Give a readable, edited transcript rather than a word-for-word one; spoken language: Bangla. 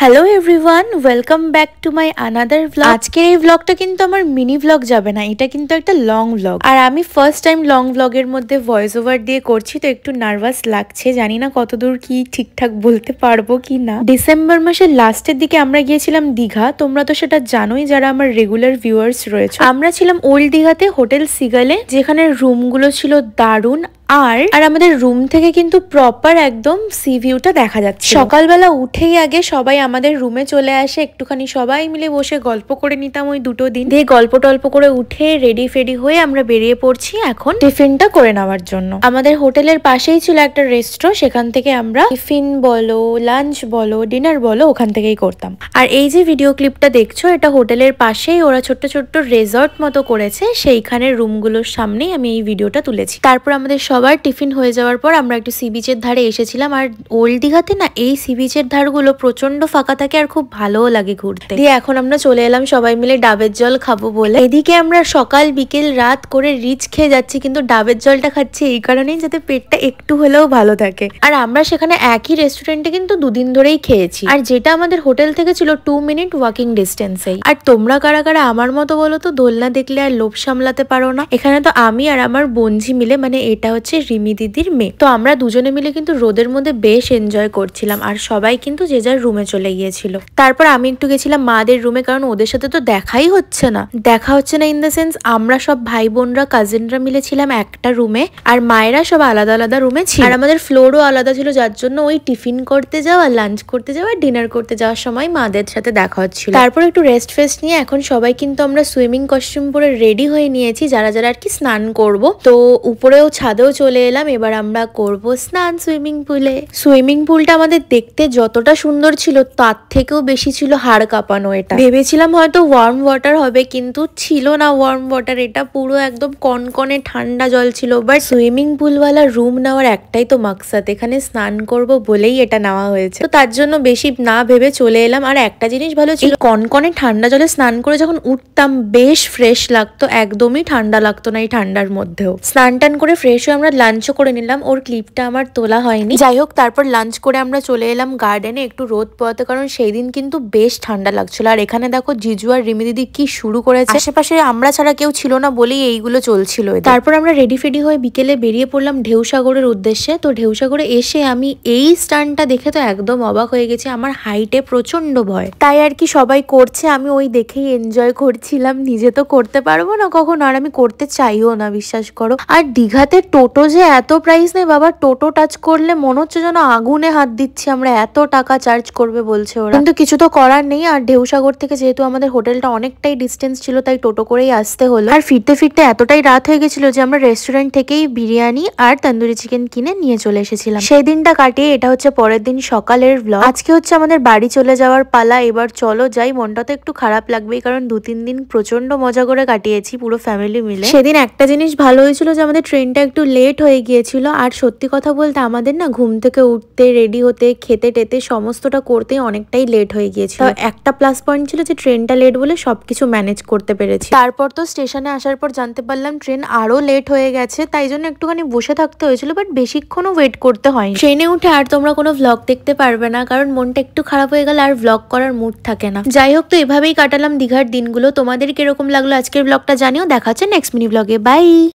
Hello everyone, welcome back to my another vlog. আজকের এই ভ্লগটা কিন্তু আমার মিনি ভ্লগ যাবে না, এটা কিন্তু একটা লং ভ্লগ। আর আমি ফার্স্ট টাইম লং ভ্লগের মধ্যে ভয়েস ওভার দিয়ে করছি, তো একটু নার্ভাস লাগছে। জানি না কতদূর কি ঠিকঠাক বলতে পারবো কি না। ডিসেম্বর মাসের লাস্টের দিকে আমরা গিয়েছিলাম দীঘা, তোমরা তো সেটা জানোই যারা আমার রেগুলার ভিউয়ার্স রয়েছে। আমরা ছিলাম ওল্ড দীঘাতে হোটেল সিগালে, যেখানে রুমগুলো ছিল দারুণ। আর আমাদের রুম থেকে কিন্তু প্রপার একদম সি ভিউটা দেখা যাচ্ছে। সকালবেলা উঠেই আগে সবাই আমাদের রুমে চলে আসে, একটুখানি সবাই মিলে বসে গল্প করে নিতাম ওই দুটো দিন। দিয়ে গল্প টল্প করে উঠে রেডি ফেডি হয়ে আমরা বেরিয়ে পড়ছি এখন টিফিনটা করে নেওয়ার জন্য। আমাদের হোটেলের পাশেই ছিল একটা রেস্ট্রো, সেখান থেকে আমরা টিফিন বলো, লাঞ্চ বলো, ডিনার বলো, ওখান থেকেই করতাম। আর এই যে ভিডিও ক্লিপটা দেখছো, এটা হোটেলের পাশেই ওরা ছোট্ট ছোট্ট রেজর্ট মতো করেছে, সেইখানের রুমগুলোর সামনেই আমি এই ভিডিওটা তুলেছি। তারপর আমাদের সবার টিফিন হয়ে যাওয়ার পর আমরা একটু সি বিচের ধারে এসেছিলাম। আর ওল্ড দীঘাতে না এই সি বিচের ধারগুলো প্রচন্ড ফাঁকা থাকে আর খুব ভালোও লাগে ঘুরতে। দিয়ে এখন আমরা চলে এলাম সবাই মিলে ডাবের জল খাবো বলে। এদিকে আমরা সকাল বিকেল রাত করে রিচ খেয়ে যাচ্ছি, কিন্তু ডাবের জলটা খাচ্ছি এই কারণেই যাতে পেটটা একটু হলেও ভালো থাকে। আর আমরা সেখানে একই রেস্টুরেন্টে কিন্তু দুদিন ধরেই খেয়েছি, আর যেটা আমাদের হোটেল থেকে ছিল 2 মিনিট ওয়াকিং ডিস্টেন্সেই। আর তোমরা কারা কারা আমার মতো বলো তো, দোলনা দেখলে আর লোভ সামলাতে পারো না? এখানে তো আমি আর আমার বোনঝি মিলে, মানে এটা হচ্ছে রিমি দিদির মেয়ে, তো আমরা দুজনে মিলে কিন্তু রোদের মধ্যে বেশ এনজয় করছিলাম। আর সবাই কিন্তু যে যার রুমে চলে গিয়েছিল। তারপর আমি একটু গেছিলাম মাদের রুমে, কারণ ওদের সাথে তো দেখাই হচ্ছে না। দেখা হচ্ছে না ইন দ্য সেন্স, আমরা সব ভাই বোনরা কাজিনরা মিলে ছিলাম একটা রুমে, আর মায়েরা সব আলাদা আলাদা রুমে ছিল। আর আমাদের ফ্লোরও আলাদা ছিল, যার জন্য ওই টিফিন করতে যাওয়া, লাঞ্চ করতে যাওয়া, ডিনার করতে যাওয়ার সময় মাদের সাথে দেখা হচ্ছিল। তারপর একটু রেস্ট ফেস্ট নিয়ে এখন সবাই কিন্তু আমরা সুইমিং কস্টিউম পরে রেডি হয়ে নিয়েছি, যারা যারা আর কি স্নান করব। তো উপরেও ছাদেও চলে এলাম, এবার আমরা করব স্নান সুইমিং পুলে। সুইমিং পুলটা আমাদের দেখতে যতটা সুন্দর ছিল, তার থেকেও বেশি ছিল হাড় কাঁপানো। এটা ভেবেছিলাম হয়তো ওয়ার্ম ওয়াটার হবে, কিন্তু ছিল না ওয়ার্ম ওয়াটার, এটা পুরো একদম কনকনে ঠান্ডা জল ছিল। বাট সুইমিং পুলওয়ালা রুম নেওয়ার একটাই তো মাকসাদ, এখানে স্নান করব বলেই এটা নেওয়া হয়েছে। তো তার জন্য বেশি না ভেবে চলে এলাম। আর একটা জিনিস ভালো ছিল, কনকনে ঠান্ডা জলে স্নান করে যখন উঠতাম বেশ ফ্রেশ লাগতো, একদমই ঠান্ডা লাগতো না এই ঠান্ডার মধ্যেও। স্নান টান করে ফ্রেশ হয়ে আমরা লাঞ্চও করে নিলাম, ওর ক্লিপটা আমার তোলা হয়নি। যাই হোক, তারপর লাঞ্চ করে আমরা চলে এলাম গার্ডেনে একটু রোদ পোয়াতে, কারণ সেই দিন কিন্তু বেশ ঠান্ডা লাগছিল। আর এখানে দেখো জিজু আর রিমি দিদি কি শুরু করেছে, আশেপাশে আমরা ছাড়া কেউ ছিল না বলেই এইগুলো চলছিল। তারপর আমরা রেডি ফেডি হয়ে বিকেলে বেরিয়ে পড়লাম ঢেউসাগরের উদ্দেশ্যে। তো ঢেউসাগরে এসে আমি এই স্টানটা দেখে তো একদম অবাক হয়ে গেছি, আমার হাইটে প্রচন্ড ভয়, তাই আর কি সবাই করছে, আমি ওই দেখেই এনজয় করছিলাম। নিজে তো করতে পারবো না কখনো, আর আমি করতে চাইও না, বিশ্বাস করো। আর দীঘাতে টোটো যে এত প্রাইস নেই বাবা, টোটো টাচ করলে মনে হচ্ছে যেন আগুনে হাত দিচ্ছি আমরা, এত টাকা চার্জ করবে বলছে ওরা। কিন্তু কিছু তো করার নেই। আর ঢেউসাগর থেকে যেহেতু আমাদের হোটেলটা অনেকটাই ডিস্টেন্স ছিল, তাই টোটো করেই আসতে হলো। আর ফিরতে ফিরতে এতটাই রাত হয়ে গেছিল যে আমরা রেস্টুরেন্ট থেকেই বিরিয়ানি আর তন্দুরি চিকেন কিনে নিয়ে চলে এসেছিলাম। সেই দিনটা কাটিয়ে এটা হচ্ছে পরের দিন সকালের ভ্লগ। আজকে হচ্ছে আমাদের বাড়ি চলে যাওয়ার পালা। এবার চলো যাই, মনটা তো একটু খারাপ লাগবেই, কারণ 2-3 দিন প্রচন্ড মজা করে কাটিয়েছি পুরো ফ্যামিলি মিলে। সেদিন একটা জিনিস ভালো হয়েছিল যে আমাদের ট্রেনটা একটু লেট হয়ে গিয়েছিল। আর সত্যি কথা বলতে আমাদের না ঘুম থেকে উঠতে, রেডি হতে, খেতে টেতে সমস্তটা করতেই অনেকটাই লেট হয়ে গিয়েছিল। একটা প্লাস পয়েন্ট ছিল যে ট্রেনটা লেট বলে সবকিছু ম্যানেজ করতে পেরেছি। তারপর তো স্টেশনে আসার পর জানতে পারলাম ট্রেন আরো লেট হয়ে গেছে, তাই জন্য একটুখানি বসে থাকতে হয়েছিল, বাট বেশিক্ষণও ওয়েট করতে হয়নি। ট্রেনে উঠে আর তোমরা কোনো ভ্লগ দেখতে পারবে না, কারণ মনটা একটু খারাপ হয়ে গেলে আর ভ্লগ করার মুড থাকে না। যাই হোক, তো এভাবেই কাটালাম দীঘার দিনগুলো। তোমাদের কিরকম লাগলো আজকের ব্লগটা জানিও। দেখা হচ্ছে নেক্সট মিনি ব্লগে। বাই।